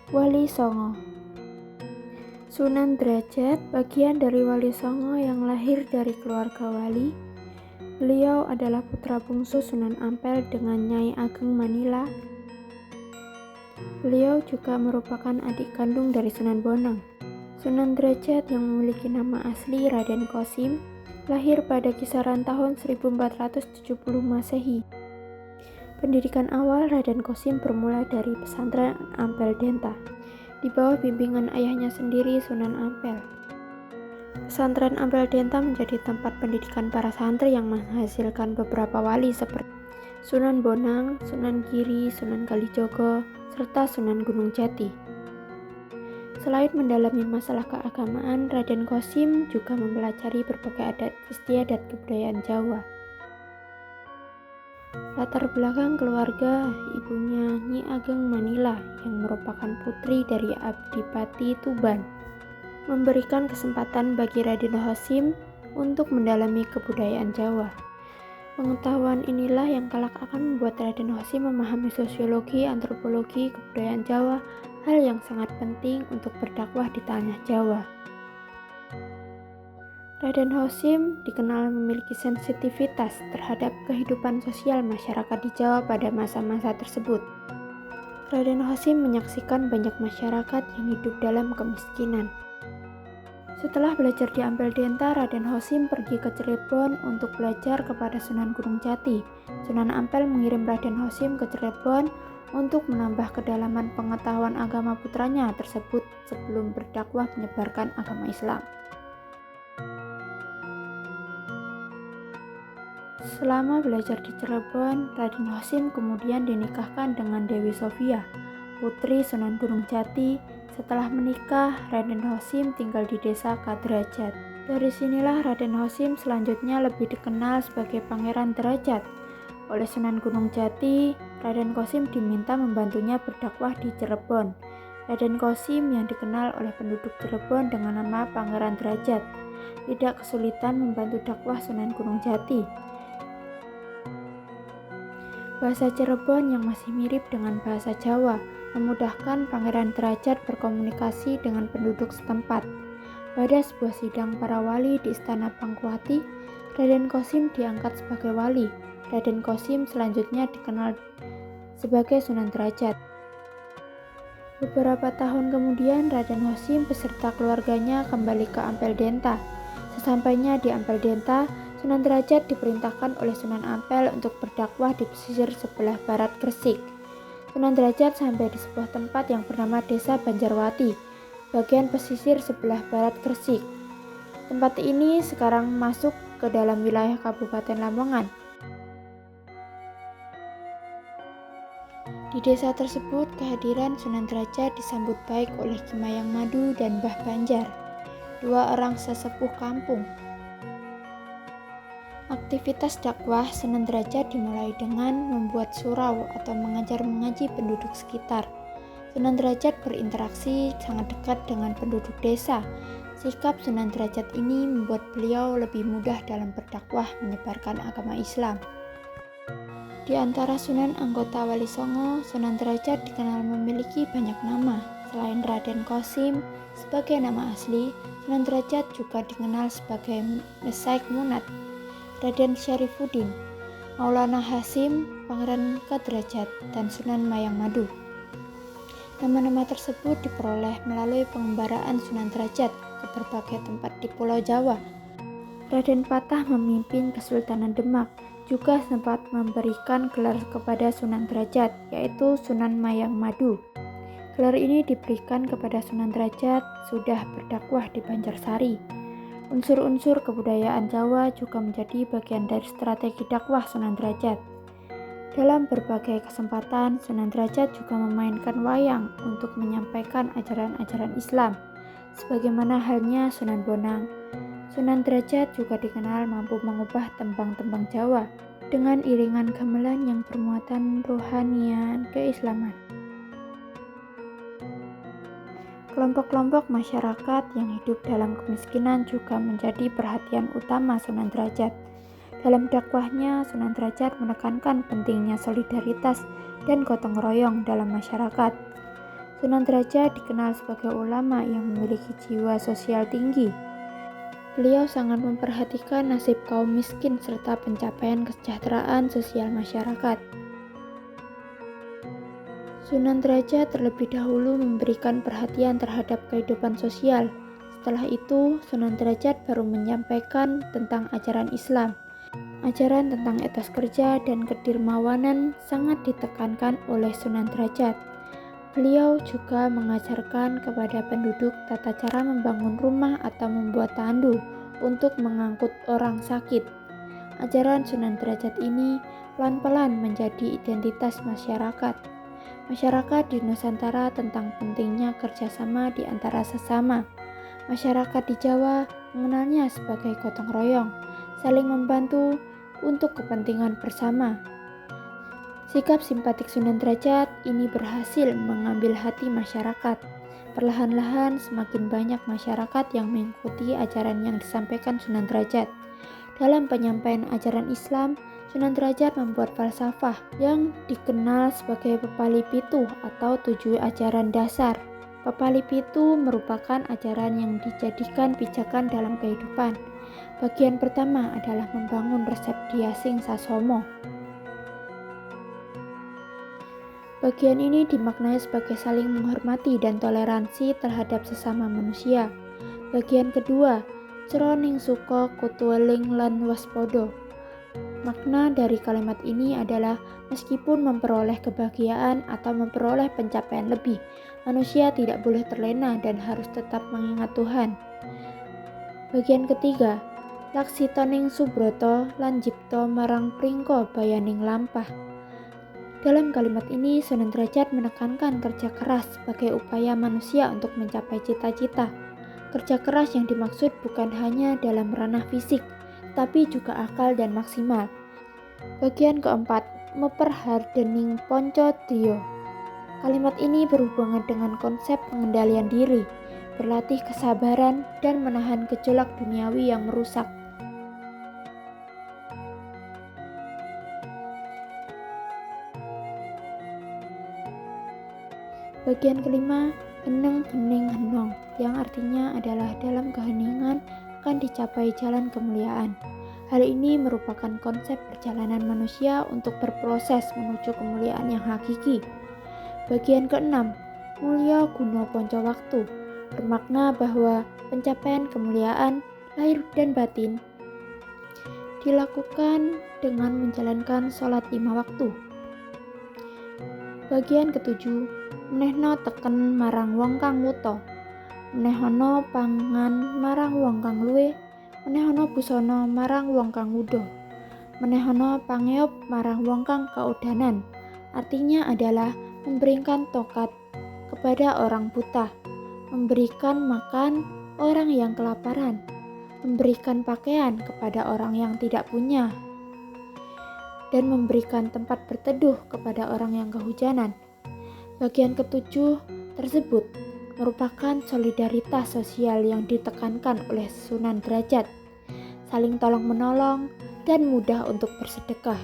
Wali Songo. Sunan Derajat bagian dari Wali Songo yang lahir dari keluarga wali. Beliau adalah putra bungsu Sunan Ampel dengan Nyai Ageng Manila. Beliau juga merupakan adik kandung dari Sunan Bonang. Sunan Derajat yang memiliki nama asli Raden Kosim lahir pada kisaran tahun 1470 Masehi. Pendidikan awal Raden Kosim bermula dari pesantren Ampel Denta, di bawah bimbingan ayahnya sendiri Sunan Ampel. Pesantren Ampel Denta menjadi tempat pendidikan para santri yang menghasilkan beberapa wali seperti Sunan Bonang, Sunan Giri, Sunan Kalijogo, serta Sunan Gunung Jati. Selain mendalami masalah keagamaan, Raden Kosim juga mempelajari berbagai adat istiadat kebudayaan Jawa. Latar belakang keluarga ibunya Nyi Ageng Manila yang merupakan putri dari Adipati Tuban memberikan kesempatan bagi Raden Kosim untuk mendalami kebudayaan Jawa. Pengetahuan inilah yang kelak akan membuat Raden Kosim memahami sosiologi, antropologi, kebudayaan Jawa, hal yang sangat penting untuk berdakwah di tanah Jawa. Raden Kosim dikenal memiliki sensitivitas terhadap kehidupan sosial masyarakat di Jawa pada masa-masa tersebut. Raden Kosim menyaksikan banyak masyarakat yang hidup dalam kemiskinan. Setelah belajar di Ampel Denta, Raden Kosim pergi ke Cirebon untuk belajar kepada Sunan Gunung Jati. Sunan Ampel mengirim Raden Kosim ke Cirebon untuk menambah kedalaman pengetahuan agama putranya tersebut sebelum berdakwah menyebarkan agama Islam. Selama belajar di Cirebon, Raden Kosim kemudian dinikahkan dengan Dewi Sofia, putri Sunan Gunung Jati. Setelah menikah, Raden Kosim tinggal di desa Kaderajat. Dari sinilah Raden Kosim selanjutnya lebih dikenal sebagai Pangeran Derajat. Oleh Sunan Gunung Jati, Raden Kosim diminta membantunya berdakwah di Cirebon. Raden Kosim yang dikenal oleh penduduk Cirebon dengan nama Pangeran Derajat tidak kesulitan membantu dakwah Sunan Gunung Jati. Bahasa Cirebon yang masih mirip dengan bahasa Jawa memudahkan Pangeran Derajat berkomunikasi dengan penduduk setempat. Pada sebuah sidang para wali di Istana Pangkuati, Raden Kosim diangkat sebagai wali. Raden Kosim selanjutnya dikenal sebagai Sunan Derajat. Beberapa tahun kemudian, Raden Kosim beserta keluarganya kembali ke Ampel Denta. Sesampainya di Ampel Denta, Sunan Derajat diperintahkan oleh Sunan Ampel untuk berdakwah di pesisir sebelah barat Gresik. Sunan Derajat sampai di sebuah tempat yang bernama Desa Banjarwati, bagian pesisir sebelah barat Gresik. Tempat ini sekarang masuk ke dalam wilayah Kabupaten Lamongan. Di desa tersebut, kehadiran Sunan Derajat disambut baik oleh Ki Mayang Madu dan Mbah Banjar, dua orang sesepuh kampung. Aktivitas dakwah Sunan Derajat dimulai dengan membuat surau atau mengajar mengaji penduduk sekitar. Sunan Derajat berinteraksi sangat dekat dengan penduduk desa. Sikap Sunan Derajat ini membuat beliau lebih mudah dalam berdakwah menyebarkan agama Islam. Di antara sunan anggota Wali Songo, Sunan Derajat dikenal memiliki banyak nama. Selain Raden Kosim sebagai nama asli, Sunan Derajat juga dikenal sebagai Mesaik Munat, Raden Syarifuddin, Maulana Hasim, Pangeran Kaderajat, dan Sunan Mayang Madu. Nama-nama tersebut diperoleh melalui pengembaraan Sunan Derajat ke berbagai tempat di Pulau Jawa. Raden Patah memimpin Kesultanan Demak, juga sempat memberikan gelar kepada Sunan Derajat, yaitu Sunan Mayang Madu. Gelar ini diberikan kepada Sunan Derajat sudah berdakwah di Banjarsari. Unsur-unsur kebudayaan Jawa juga menjadi bagian dari strategi dakwah Sunan Derajat. Dalam berbagai kesempatan, Sunan Derajat juga memainkan wayang untuk menyampaikan ajaran-ajaran Islam, sebagaimana halnya Sunan Bonang. Sunan Derajat juga dikenal mampu mengubah tembang-tembang Jawa dengan iringan gamelan yang bermuatan rohanian keislaman. Kelompok-kelompok masyarakat yang hidup dalam kemiskinan juga menjadi perhatian utama Sunan Derajat. Dalam dakwahnya, Sunan Derajat menekankan pentingnya solidaritas dan gotong royong dalam masyarakat. Sunan Derajat dikenal sebagai ulama yang memiliki jiwa sosial tinggi. Beliau sangat memperhatikan nasib kaum miskin serta pencapaian kesejahteraan sosial masyarakat. Sunan Derajat terlebih dahulu memberikan perhatian terhadap kehidupan sosial. Setelah itu, Sunan Derajat baru menyampaikan tentang ajaran Islam. Ajaran tentang etos kerja dan kedermawanan sangat ditekankan oleh Sunan Derajat. Beliau juga mengajarkan kepada penduduk tata cara membangun rumah atau membuat tandu untuk mengangkut orang sakit. Ajaran Sunan Derajat ini pelan-pelan menjadi identitas masyarakat. Masyarakat di Nusantara tentang pentingnya kerjasama di antara sesama. Masyarakat di Jawa mengenalnya sebagai gotong royong, saling membantu untuk kepentingan bersama. Sikap simpatik Sunan Derajat ini berhasil mengambil hati masyarakat. Perlahan-lahan semakin banyak masyarakat yang mengikuti ajaran yang disampaikan Sunan Derajat. Dalam penyampaian ajaran Islam, Sunan Derajat membuat falsafah yang dikenal sebagai Pepali Pitu atau 7 ajaran dasar. Pepali Pitu merupakan ajaran yang dijadikan pijakan dalam kehidupan. Bagian pertama adalah membangun resep Dia Sing Sasomo. Bagian ini dimaknai sebagai saling menghormati dan toleransi terhadap sesama manusia. Bagian kedua, Jroning Suka Kutuweling lan Waspodo. Makna dari kalimat ini adalah meskipun memperoleh kebahagiaan atau memperoleh pencapaian lebih, manusia tidak boleh terlena dan harus tetap mengingat Tuhan. Bagian ketiga, Laksitoning Subroto lan Jipto marang Pringko bayaning lampah. Dalam kalimat ini, Sunan Derajat menekankan kerja keras sebagai upaya manusia untuk mencapai cita-cita. Kerja keras yang dimaksud bukan hanya dalam ranah fisik, tapi juga akal dan maksimal. Bagian keempat, Meperhardening Ponco Trio. Kalimat ini berhubungan dengan konsep pengendalian diri, berlatih kesabaran, dan menahan gejolak duniawi yang merusak. Bagian kelima, Heneng Hening Henong, yang artinya adalah dalam keheningan akan dicapai jalan kemuliaan. Hal ini merupakan konsep perjalanan manusia untuk berproses menuju kemuliaan yang hakiki. Bagian keenam, Mulya Guna Ponco Waktu, bermakna bahwa pencapaian kemuliaan lahir dan batin dilakukan dengan menjalankan sholat 5 waktu. Bagian ketujuh, Menehno teken marang wong kang wuta, menehono pangan marang wong kang luwe, menehono busana marang wong kang wuda, menehono pangeop marang wong kang kaudanan. Artinya adalah memberikan tongkat kepada orang buta, memberikan makan orang yang kelaparan, memberikan pakaian kepada orang yang tidak punya, dan memberikan tempat berteduh kepada orang yang kehujanan. Bagian ketujuh tersebut merupakan solidaritas sosial yang ditekankan oleh Sunan Derajat, saling tolong-menolong dan mudah untuk bersedekah.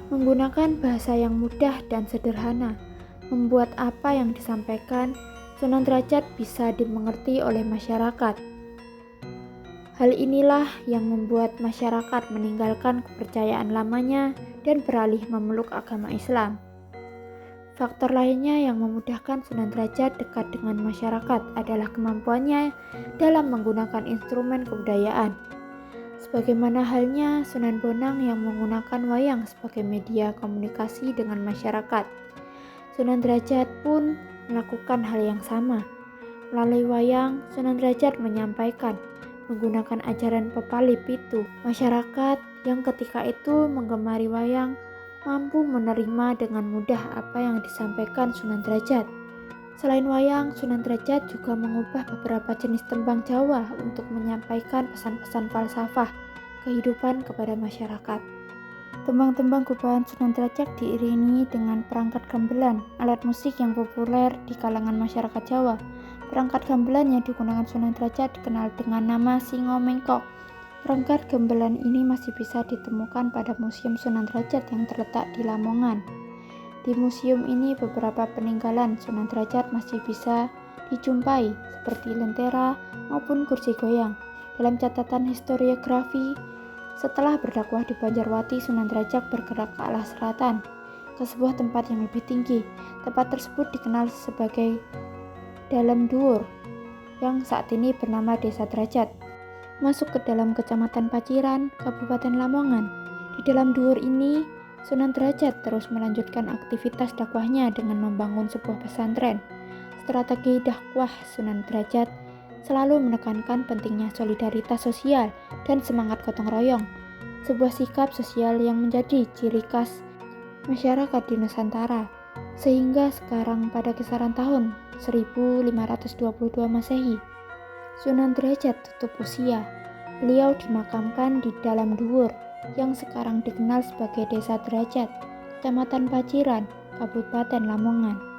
Menggunakan bahasa yang mudah dan sederhana, membuat apa yang disampaikan Sunan Derajat bisa dimengerti oleh masyarakat. Hal inilah yang membuat masyarakat meninggalkan kepercayaan lamanya dan beralih memeluk agama Islam. Faktor lainnya yang memudahkan Sunan Derajat dekat dengan masyarakat adalah kemampuannya dalam menggunakan instrumen kebudayaan. Sebagaimana halnya Sunan Bonang yang menggunakan wayang sebagai media komunikasi dengan masyarakat. Sunan Derajat pun melakukan hal yang sama. Melalui wayang, Sunan Derajat menyampaikan menggunakan ajaran Pepali Pitu. Masyarakat yang ketika itu menggemari wayang mampu menerima dengan mudah apa yang disampaikan Sunan Derajat. Selain wayang, Sunan Derajat juga mengubah beberapa jenis tembang Jawa untuk menyampaikan pesan-pesan falsafah kehidupan kepada masyarakat. Tembang-tembang gubahan Sunan Derajat diiringi dengan perangkat gamelan, alat musik yang populer di kalangan masyarakat Jawa. Perangkat gamelan yang digunakan Sunan Derajat dikenal dengan nama Singo Mengkok. Perangkat gamelan ini masih bisa ditemukan pada Museum Sunan Derajat yang terletak di Lamongan. Di museum ini beberapa peninggalan Sunan Derajat masih bisa dijumpai seperti lentera maupun kursi goyang. Dalam catatan historiografi, setelah berdakwah di Banjarwati, Sunan Derajat bergerak ke arah selatan, ke sebuah tempat yang lebih tinggi. Tempat tersebut dikenal sebagai Dalam Dhuwur, yang saat ini bernama Desa Derajat. Masuk ke dalam Kecamatan Paciran, Kabupaten Lamongan. Di Dalam Dhuwur ini, Sunan Derajat terus melanjutkan aktivitas dakwahnya dengan membangun sebuah pesantren. Strategi dakwah Sunan Derajat selalu menekankan pentingnya solidaritas sosial dan semangat gotong royong, sebuah sikap sosial yang menjadi ciri khas masyarakat di Nusantara. Sehingga sekarang pada kisaran tahun 1522 Masehi, Sunan Derajat tutup usia. Beliau dimakamkan di Dalam Dhuwur yang sekarang dikenal sebagai Desa Derajat, Kecamatan Paciran, Kabupaten Lamongan.